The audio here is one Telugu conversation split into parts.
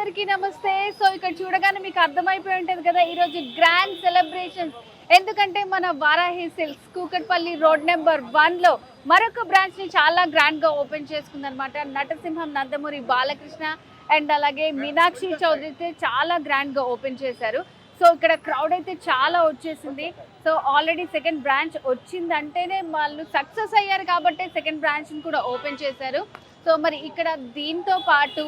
అందరికీ నమస్తే. సో ఇక్కడ చూడగానే మీకు అర్థమైపోయి ఉంటుంది కదా ఈరోజు గ్రాండ్ సెలబ్రేషన్స్. ఎందుకంటే మన Varahi silks Kukatpally road number 1లో మరొక బ్రాంచ్ ని చాలా గ్రాండ్ గా ఓపెన్ చేసుకుందనమాట. నటసింహం నందమూరి బాలకృష్ణ అండ్ అలాగే మీనాక్షి చౌదరి చాలా గ్రాండ్ గా ఓపెన్ చేశారు. సో ఇక్కడ క్రౌడ్ అయితే చాలా వచ్చేసింది. సో ఆల్రెడీ సెకండ్ బ్రాంచ్ వచ్చిందంటేనే వాళ్ళు సక్సెస్ అయ్యారు కాబట్టి సెకండ్ బ్రాంచ్ని కూడా ఓపెన్ చేశారు. సో మరి ఇక్కడ దీంతో పాటు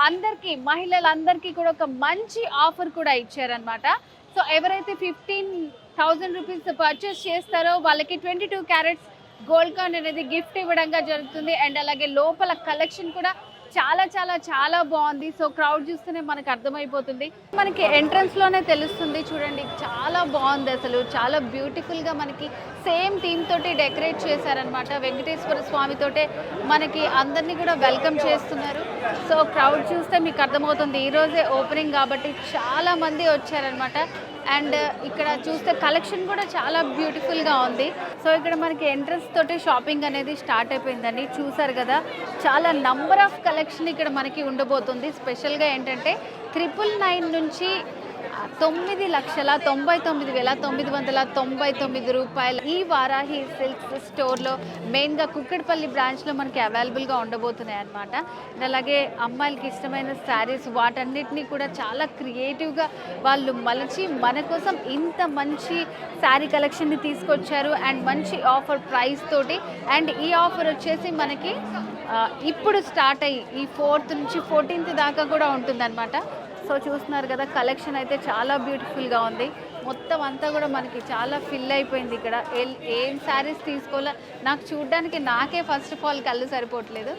అందరికీ మహిళలందరికీ కూడా ఒక మంచి ఆఫర్ కూడా ఇచ్చారనమాట. సో ఎవరైతే 15,000 రూపీస్ పర్చేస్ చేస్తారో వాళ్ళకి 22 క్యారెట్స్ గోల్డ్ కాయిన్ అనేది గిఫ్ట్ ఇవ్వడంగా జరుగుతుంది. అండ్ అలాగే లోపల కలెక్షన్ కూడా చాలా చాలా చాలా బాగుంది. సో క్రౌడ్ చూస్తేనే మనకు అర్థమైపోతుంది, మనకి ఎంట్రన్స్ లోనే తెలుస్తుంది. చూడండి చాలా బాగుంది, అసలు చాలా బ్యూటిఫుల్ గా మనకి సేమ్ థీమ్ తోటి డెకరేట్ చేశారనమాట. వెంకటేశ్వర స్వామి తోటే మనకి అందరినీ కూడా వెల్కమ్ చేస్తున్నారు. సో క్రౌడ్ చూస్తే మీకు అర్థమవుతుంది, ఈరోజే ఓపెనింగ్ కాబట్టి చాలా మంది వచ్చారనమాట. అండ్ ఇక్కడ చూస్తే కలెక్షన్ కూడా చాలా బ్యూటిఫుల్గా ఉంది. సో ఇక్కడ మనకి ఎంట్రన్స్ తోటి షాపింగ్ అనేది స్టార్ట్ అయిపోయిందండి. చూసారు కదా, చాలా నంబర్ ఆఫ్ కలెక్షన్ ఇక్కడ మనకి ఉండబోతుంది. స్పెషల్గా ఏంటంటే 999 నుంచి 9,99,999 రూపాయలు ఈ వారాహి సిల్క్స్ స్టోర్లో మెయిన్గా కుక్కడపల్లి బ్రాంచ్లో మనకి అవైలబుల్గా ఉండబోతున్నాయి అన్నమాట. అలాగే అమ్మాయిలకి ఇష్టమైన శారీస్ వాటన్నిటినీ కూడా చాలా క్రియేటివ్గా వాళ్ళు మలిచి మన కోసం ఇంత మంచి శారీ కలెక్షన్ని తీసుకొచ్చారు. అండ్ మంచి ఆఫర్ ప్రైస్ తోటి. అండ్ ఈ ఆఫర్ వచ్చేసి మనకి ఇప్పుడు స్టార్ట్ అయ్యి ఈ 4th నుంచి 14th దాకా కూడా ఉంటుందన్నమాట. సో చూస్తున్నారు కదా, కలెక్షన్ అయితే చాలా బ్యూటిఫుల్గా ఉంది. మొత్తం అంతా కూడా మనకి చాలా ఫిల్ అయిపోయింది. ఇక్కడ ఏం శారీస్ తీసుకోవాలో నాకు చూడడానికి నాకే ఫస్ట్ ఆఫ్ ఆల్ కళ్ళు సరిపోవట్లేదు.